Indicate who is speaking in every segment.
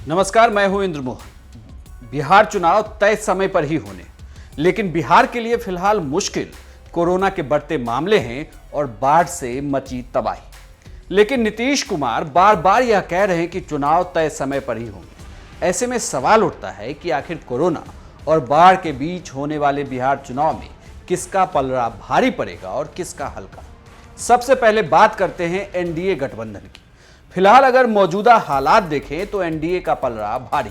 Speaker 1: नमस्कार, मैं हूं इंद्र मोहन। बिहार चुनाव तय समय पर ही होने, लेकिन बिहार के लिए फिलहाल मुश्किल कोरोना के बढ़ते मामले हैं और बाढ़ से मची तबाही। लेकिन नीतीश कुमार बार बार यह कह रहे हैं कि चुनाव तय समय पर ही होंगे। ऐसे में सवाल उठता है कि आखिर कोरोना और बाढ़ के बीच होने वाले बिहार चुनाव में किसका पलड़ा भारी पड़ेगा और किसका हल्का। सबसे पहले बात करते हैं एनडीए गठबंधन की। फिलहाल अगर मौजूदा हालात देखें तो एनडीए का पलड़ा भारी,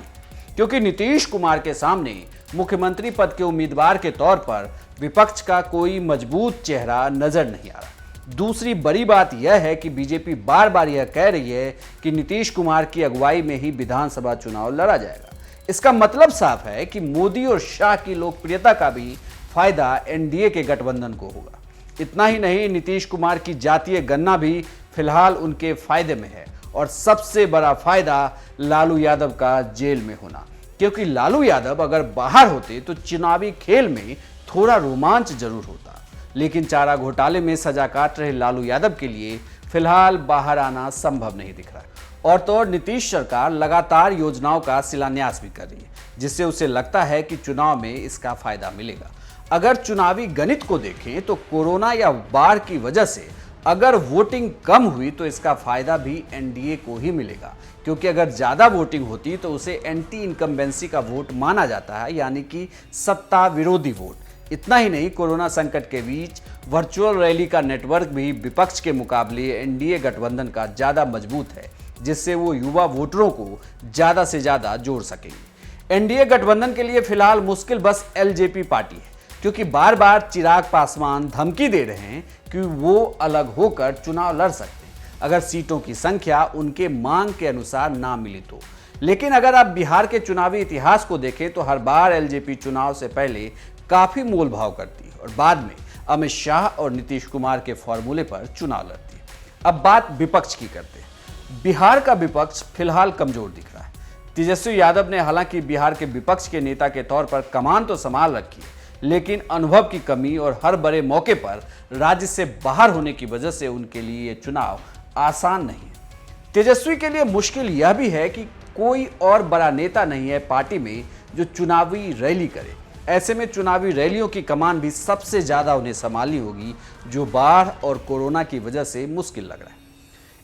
Speaker 1: क्योंकि नीतीश कुमार के सामने मुख्यमंत्री पद के उम्मीदवार के तौर पर विपक्ष का कोई मजबूत चेहरा नजर नहीं आ रहा। दूसरी बड़ी बात यह है कि बीजेपी बार बार यह कह रही है कि नीतीश कुमार की अगुवाई में ही विधानसभा चुनाव लड़ा जाएगा। इसका मतलब साफ है कि मोदी और शाह की लोकप्रियता का भी फायदा एनडीए के गठबंधन को होगा। इतना ही नहीं, नीतीश कुमार की जातीय गणना भी फिलहाल उनके फायदे में है और सबसे बड़ा फायदा लालू यादव का जेल में होना, क्योंकि लालू यादव अगर बाहर होते तो चुनावी खेल में थोड़ा रोमांच जरूर होता। लेकिन चारा घोटाले में सजा काट रहे लालू यादव के लिए फिलहाल बाहर आना संभव नहीं दिख रहा। और तो और नीतीश सरकार लगातार योजनाओं का शिलान्यास भी कर रही है, जिससे उसे लगता है कि चुनाव में इसका फायदा मिलेगा। अगर चुनावी गणित को देखें तो कोरोना या बाढ़ की वजह से अगर वोटिंग कम हुई तो इसका फायदा भी एनडीए को ही मिलेगा, क्योंकि अगर ज्यादा वोटिंग होती तो उसे एंटी इनकम्बेंसी का वोट माना जाता है, यानी कि सत्ता विरोधी वोट। इतना ही नहीं, कोरोना संकट के बीच वर्चुअल रैली का नेटवर्क भी विपक्ष के मुकाबले एनडीए गठबंधन का ज्यादा मजबूत है, जिससे वो युवा वोटरों को ज्यादा से ज्यादा जोड़ सकेंगे। एनडीए गठबंधन के लिए फिलहाल मुश्किल बस एलजेपी पार्टी है, क्योंकि बार बार चिराग पासवान धमकी दे रहे हैं कि वो अलग होकर चुनाव लड़ सकते हैं अगर सीटों की संख्या उनके मांग के अनुसार ना मिली तो। लेकिन अगर आप बिहार के चुनावी इतिहास को देखें तो हर बार एलजेपी चुनाव से पहले काफी मोल भाव करती है और बाद में अमित शाह और नीतीश कुमार के फॉर्मूले पर चुनाव लड़ती है। अब बात विपक्ष की करते हैं। बिहार का विपक्ष फिलहाल कमजोर दिख रहा है। तेजस्वी यादव ने हालांकि बिहार के विपक्ष के नेता के तौर पर कमान तो संभाल रखी है, लेकिन अनुभव की कमी और हर बड़े मौके पर राज्य से बाहर होने की वजह से उनके लिए ये चुनाव आसान नहीं है। तेजस्वी के लिए मुश्किल यह भी है कि कोई और बड़ा नेता नहीं है पार्टी में जो चुनावी रैली करे। ऐसे में चुनावी रैलियों की कमान भी सबसे ज्यादा उन्हें संभालनी होगी, जो बाढ़ और कोरोना की वजह से मुश्किल लग रहा है।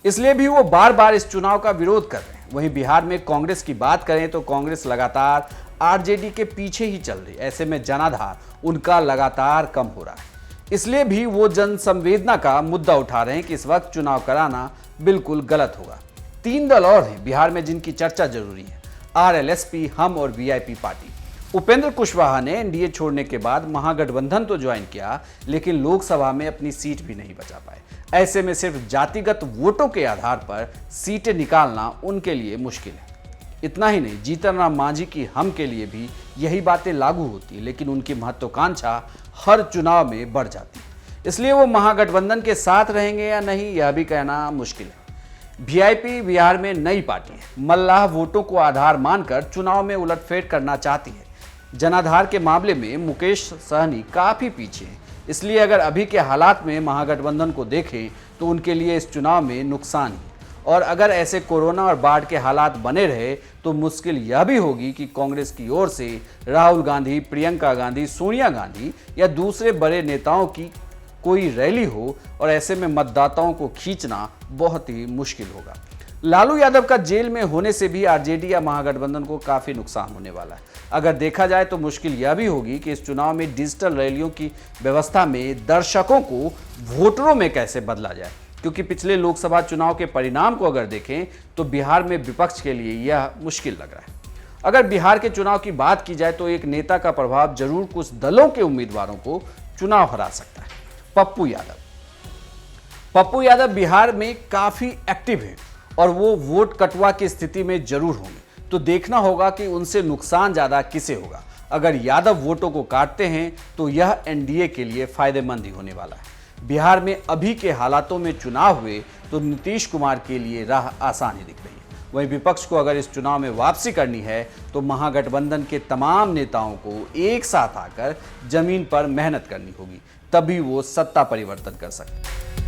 Speaker 1: इसलिए भी वो बार बार इस चुनाव का विरोध कर रहे हैं। वहीं बिहार में कांग्रेस की बात करें तो कांग्रेस लगातार आरजेडी के पीछे ही चल रही है। ऐसे में जनाधार उनका लगातार कम हो रहा है। इसलिए भी वो जन संवेदना का मुद्दा उठा रहे हैं कि इस वक्त चुनाव कराना बिल्कुल गलत होगा। 3 दल और हैं बिहार में जिनकी चर्चा जरूरी है: आरएलएसपी, हम और वीआईपी पार्टी। उपेंद्र कुशवाहा ने एनडीए छोड़ने के बाद महागठबंधन तो ज्वाइन किया, लेकिन लोकसभा में अपनी सीट भी नहीं बचा पाए। ऐसे में सिर्फ जातिगत वोटों के आधार पर सीटें निकालना उनके लिए मुश्किल है। इतना ही नहीं, जीतन राम मांझी की हम के लिए भी यही बातें लागू होती, लेकिन उनकी महत्वाकांक्षा हर चुनाव में बढ़ जाती। इसलिए वो महागठबंधन के साथ रहेंगे या नहीं, यह भी कहना मुश्किल है। वीआईपी बिहार में नई पार्टी है। मल्लाह वोटों को आधार मानकर चुनाव में उलटफेर करना चाहती है। जनाधार के मामले में मुकेश सहनी काफी पीछे है। इसलिए अगर अभी के हालात में महागठबंधन को देखें तो उनके लिए इस चुनाव में नुकसान ही। और अगर ऐसे कोरोना और बाढ़ के हालात बने रहे तो मुश्किल यह भी होगी कि कांग्रेस की ओर से राहुल गांधी, प्रियंका गांधी, सोनिया गांधी या दूसरे बड़े नेताओं की कोई रैली हो, और ऐसे में मतदाताओं को खींचना बहुत ही मुश्किल होगा। लालू यादव का जेल में होने से भी आरजेडी या महागठबंधन को काफी नुकसान होने वाला है। अगर देखा जाए तो मुश्किल यह भी होगी कि इस चुनाव में डिजिटल रैलियों की व्यवस्था में दर्शकों को वोटरों में कैसे बदला जाए, क्योंकि पिछले लोकसभा चुनाव के परिणाम को अगर देखें तो बिहार में विपक्ष के लिए यह मुश्किल लग रहा है। अगर बिहार के चुनाव की बात की जाए तो एक नेता का प्रभाव जरूर कुछ दलों के उम्मीदवारों को चुनाव हरा सकता है। पप्पू यादव बिहार में काफी एक्टिव है और वो वोट कटवा की स्थिति में जरूर होंगे, तो देखना होगा कि उनसे नुकसान ज्यादा किसे होगा। अगर यादव वोटों को काटते हैं तो यह एनडीए के लिए फायदेमंद ही होने वाला है। बिहार में अभी के हालातों में चुनाव हुए तो नीतीश कुमार के लिए राह आसान ही दिख रही है। वहीं विपक्ष को अगर इस चुनाव में वापसी करनी है तो महागठबंधन के तमाम नेताओं को एक साथ आकर जमीन पर मेहनत करनी होगी, तभी वो सत्ता परिवर्तन कर सकते हैं।